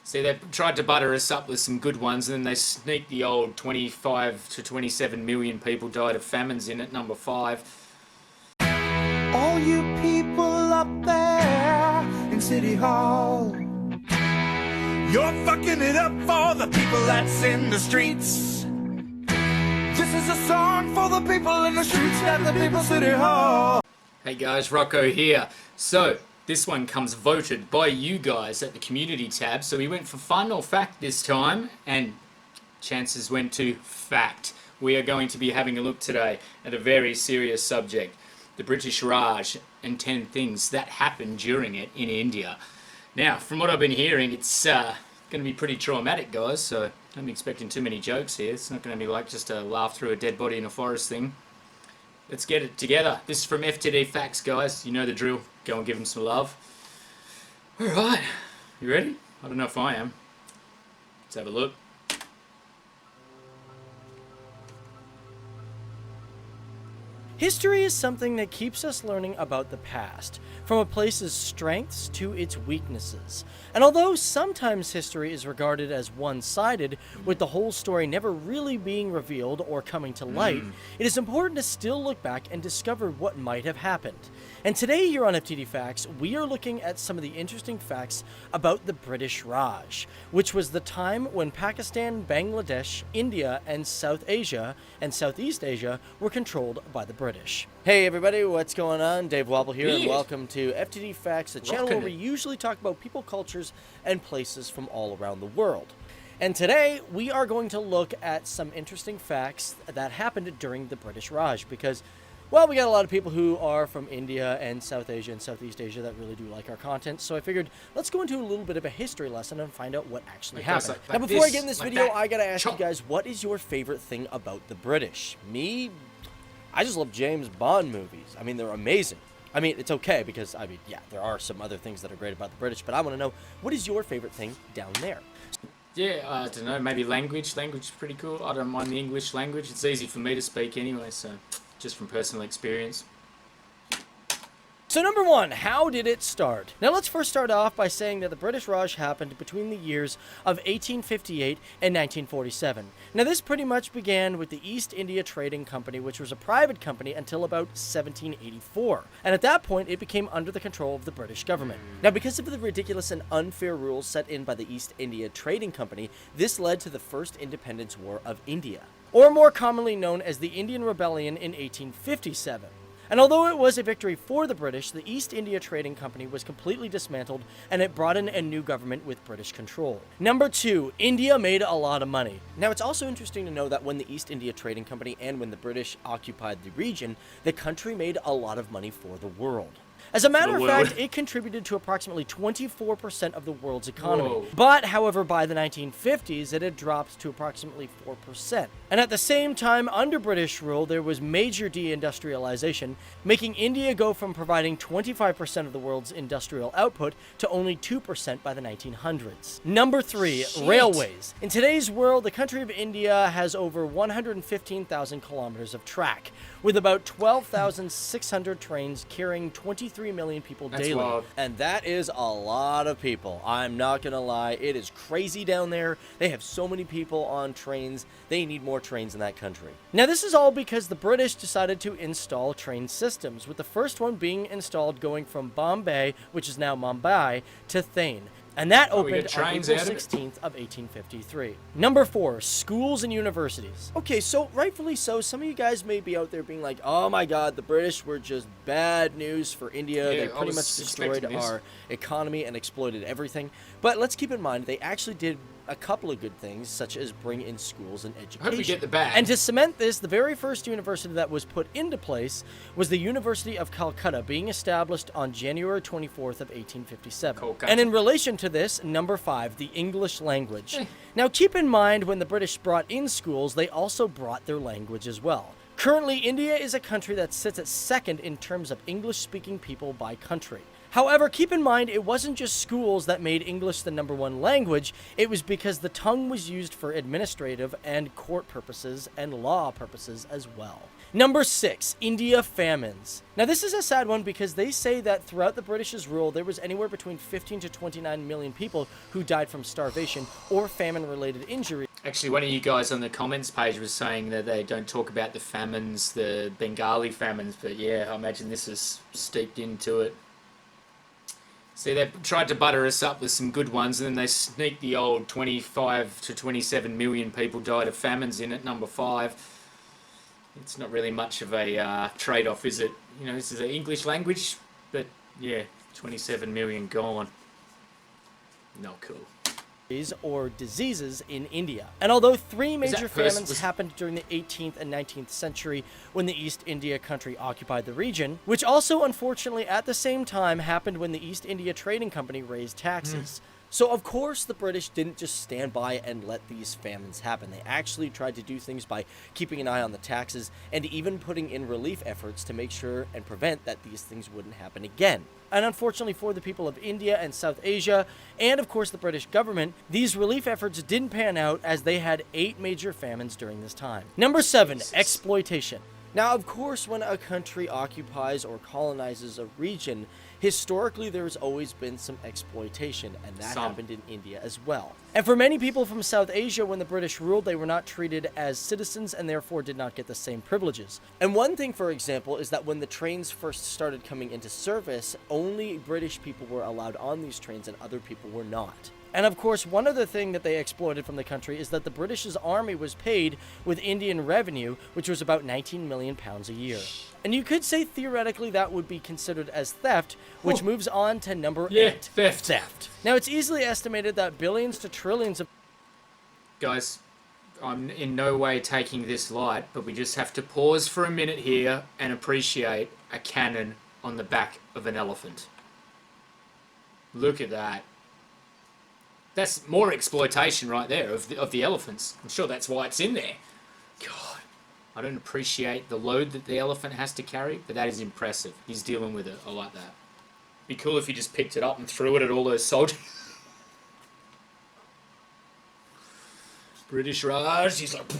See, they tried to butter us up with some good ones, and then they sneaked the old 25 to 27 million people died of famines in at number 5. All you people up there in City Hall, you're fucking it up for the people that's in the streets. This is a song for the people in the streets at the People City Hall. Hey guys, Rocco here. So, this one comes voted by you guys at the community tab. So we went for fun or fact this time, and chances went to fact. We are going to be having a look today at a very serious subject. The British Raj and 10 things that happened during it in India. Now, from what I've been hearing, it's going to be pretty traumatic, guys, so don't be expecting too many jokes here. It's not going to be like just a laugh through a dead body in a forest thing. Let's get it together. This is from FTD Facts, guys. You know the drill. Go and give them some love. Alright, you ready? I don't know if I am. Let's have a look. History is something that keeps us learning about the past, from a place's strengths to its weaknesses. And although sometimes history is regarded as one-sided, with the whole story never really being revealed or coming to light, it is important to still look back and discover what might have happened. And today here on FTD Facts, we are looking at some of the interesting facts about the British Raj, which was the time when Pakistan, Bangladesh, India, and South Asia and Southeast Asia were controlled by the British. Hey everybody, what's going on? Dave Wobble here, and welcome to FTD Facts, the channel where we usually talk about people, cultures, and places from all around the world. And today, we are going to look at some interesting facts that happened during the British Raj, because, well, we got a lot of people who are from India and South Asia and Southeast Asia that really do like our content, so I figured, let's go into a little bit of a history lesson and find out what actually happened. Now, before I get in this video, I gotta ask you guys, what is your favorite thing about the British? Me? I just love James Bond movies. I mean, they're amazing. I mean, it's okay because, I mean, yeah, there are some other things that are great about the British, but I want to know, what is your favorite thing down there? Yeah, I don't know, maybe language. Language is pretty cool. I don't mind the English language. It's easy for me to speak anyway, so just from personal experience. So number one, how did it start? Now let's first start off by saying that the British Raj happened between the years of 1858 and 1947. Now this pretty much began with the East India Trading Company, which was a private company until about 1784. And at that point, it became under the control of the British government. Now because of the ridiculous and unfair rules set in by the East India Trading Company, this led to the First Independence War of India, or more commonly known as the Indian Rebellion in 1857. And although it was a victory for the British, the East India Trading Company was completely dismantled, and it brought in a new government with British control. Number two, India made a lot of money. Now it's also interesting to know that when the East India Trading Company and when the British occupied the region, the country made a lot of money for the world. As a matter of fact, it contributed to approximately 24% of the world's economy. Whoa. But, however, by the 1950s, it had dropped to approximately 4%. And at the same time, under British rule, there was major deindustrialization, making India go from providing 25% of the world's industrial output to only 2% by the 1900s. Number three, railways. In today's world, the country of India has over 115,000 kilometers of track, with about 12,600 trains carrying 23 million people daily. Wild. And that is a lot of people. I'm not gonna lie, it is crazy down there. They have so many people on trains. They need more trains in that country. Now this is all because the British decided to install train systems, with the first one being installed going from Bombay, which is now Mumbai, to Thane. And that opened on April 16th of 1853. Number four, schools and universities. Okay, so rightfully so, some of you guys may be out there being like, oh my god, the British were just bad news for India. Yeah, they pretty much destroyed our economy and exploited everything. But let's keep in mind, they actually did a couple of good things, such as bring in schools and education. I hope we get the bag. And to cement this, the very first university that was put into place was the University of Calcutta, being established on January 24th of 1857. Calcutta. And in relation to this, number five, the English language. Now keep in mind, when the British brought in schools, they also brought their language as well. Currently, India is a country that sits at second in terms of English-speaking people by country. However, keep in mind, it wasn't just schools that made English the #1 language, it was because the tongue was used for administrative and court purposes and law purposes as well. Number 6, India famines. Now this is a sad one because they say that throughout the British's rule, there was anywhere between 15 to 29 million people who died from starvation or famine-related injury. Actually, one of you guys on the comments page was saying that they don't talk about the famines, the Bengali famines, but yeah, I imagine this is steeped into it. See, they tried to butter us up with some good ones, and then they sneaked the old 25 to 27 million people died of famines in at number 5. It's not really much of a trade-off, is it? You know, this is an English language, but yeah, 27 million gone. Not cool. Or diseases in India. And although 3 major famines was happened during the 18th and 19th century when the East India country occupied the region, which also unfortunately at the same time happened when the East India Trading Company raised taxes. So of course the British didn't just stand by and let these famines happen. They actually tried to do things by keeping an eye on the taxes and even putting in relief efforts to make sure and prevent that these things wouldn't happen again. And unfortunately for the people of India and South Asia, and of course the British government, these relief efforts didn't pan out as they had 8 major famines during this time. Number 7, exploitation. Now, of course, when a country occupies or colonizes a region, historically there's always been some exploitation, and that happened in India as well. And for many people from South Asia, when the British ruled, they were not treated as citizens and therefore did not get the same privileges. And one thing, for example, is that when the trains first started coming into service, only British people were allowed on these trains and other people were not. And of course, one other thing that they exploited from the country is that the British's army was paid with Indian revenue, which was about £19 million a year. And you could say theoretically that would be considered as theft, which moves on to number 8. Theft. Now, it's easily estimated that billions to trillions of... Guys, I'm in no way taking this light, but we just have to pause for a minute here and appreciate a cannon on the back of an elephant. Look at that. That's more exploitation right there of the elephants. I'm sure that's why it's in there. God, I don't appreciate the load that the elephant has to carry, but that is impressive. He's dealing with it. I like that. Be cool if he just picked it up and threw it at all those soldiers. British Raj, he's like...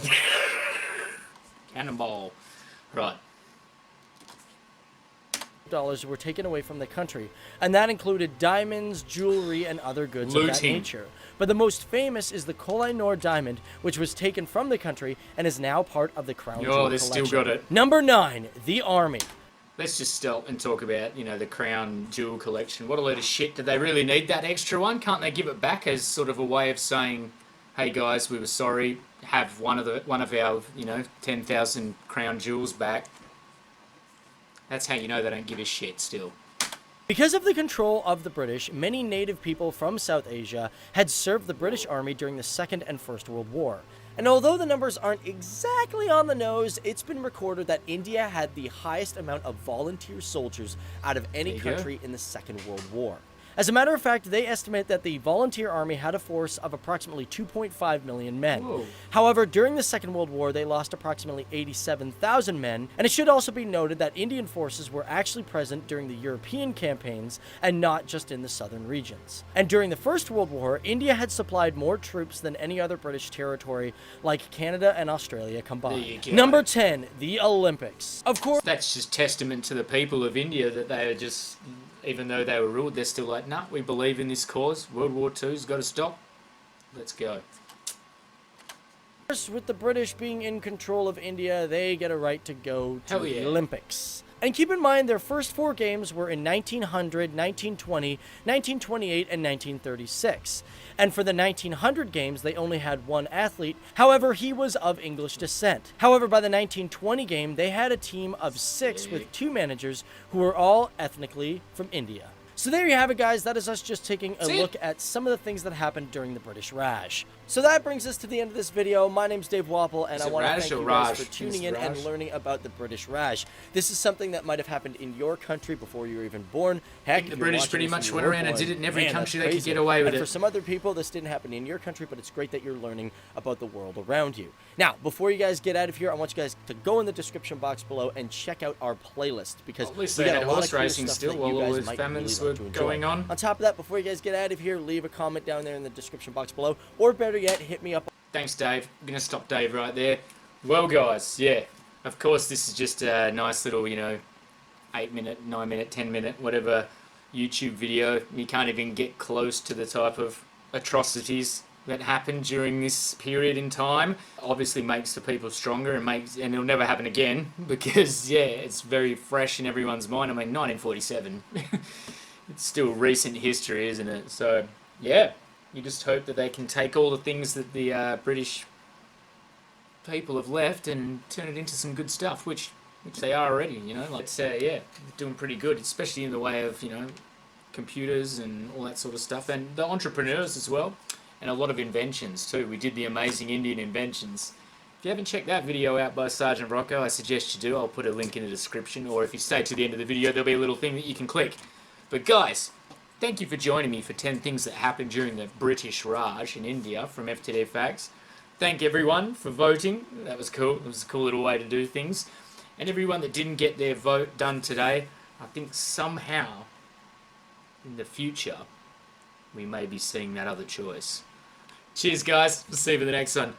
Cannonball. Right. dollars were taken away from the country, and that included diamonds, jewelry, and other goods of that nature. But the most famous is the Koh-i-Noor diamond, which was taken from the country and is now part of the Crown Jewel collection. They still got it. Number 9, the Army. Let's just stop and talk about, the Crown Jewel collection. What a load of shit. Did they really need that extra one? Can't they give it back as sort of a way of saying, hey guys, we were sorry, have one of our, 10,000 crown jewels back? That's how you know they don't give a shit still. Because of the control of the British, many native people from South Asia had served the British Army during the Second and First World War. And although the numbers aren't exactly on the nose, it's been recorded that India had the highest amount of volunteer soldiers out of any country in the Second World War. As a matter of fact, they estimate that the volunteer army had a force of approximately 2.5 million men. Whoa. However, during the Second World War, they lost approximately 87,000 men, and it should also be noted that Indian forces were actually present during the European campaigns and not just in the southern regions. And during the First World War, India had supplied more troops than any other British territory, like Canada and Australia combined. Number 10, the Olympics. Of course, that's just testament to the people of India that they are just... Even though they were ruled, they're still like, nah, we believe in this cause. World War II's got to stop. Let's go. With the British being in control of India, they get a right to go to the Olympics. And keep in mind, their first 4 games were in 1900, 1920, 1928, and 1936. And for the 1900 games, they only had 1 athlete. However, he was of English descent. However, by the 1920 game, they had a team of 6 with 2 managers who were all ethnically from India. So there you have it, guys. That is us just taking a look at some of the things that happened during the British Raj. So that brings us to the end of this video. My name's Dave Wapple, and Is I it want to Raj thank or you guys Raj? for tuning Is it in and Raj? learning about the British Raj. This is something that might have happened in your country before you were even born. Heck, The if you're British watching pretty this and much you went were around and born, did it in every man, country that's they could crazy. get away with And it. for some other people, this didn't happen in your country, but it's great that you're learning about the world around you. Now, before you guys get out of here, I want you guys to go in the description box below and check out our playlist, because At least we they got had a lot horse of cool racing stuff still that while you all guys those might famines really were love to enjoy. going on. On top of that, before you guys get out of here, leave a comment down there in the description box below, or better yet, hit me up. Thanks, Dave. I'm going to stop Dave right there. Well, guys, yeah, of course, this is just a nice little, 8-minute, 9-minute, 10-minute, whatever YouTube video. You can't even get close to the type of atrocities that happened during this period in time. Obviously makes the people stronger and it'll never happen again because, yeah, it's very fresh in everyone's mind. I mean, 1947, it's still recent history, isn't it? So, yeah. You just hope that they can take all the things that the British people have left and turn it into some good stuff, which they are already, they're doing pretty good, especially in the way of, computers and all that sort of stuff, and the entrepreneurs as well, and a lot of inventions too. We did the amazing Indian inventions. If you haven't checked that video out by Sergeant Rocco, I suggest you do. I'll put a link in the description, or if you stay to the end of the video, there'll be a little thing that you can click. But guys, thank you for joining me for 10 things that happened during the British Raj in India from FTD Facts. Thank everyone for voting. That was cool. It was a cool little way to do things. And everyone that didn't get their vote done today, I think somehow in the future we may be seeing that other choice. Cheers, guys. We'll see you for the next one.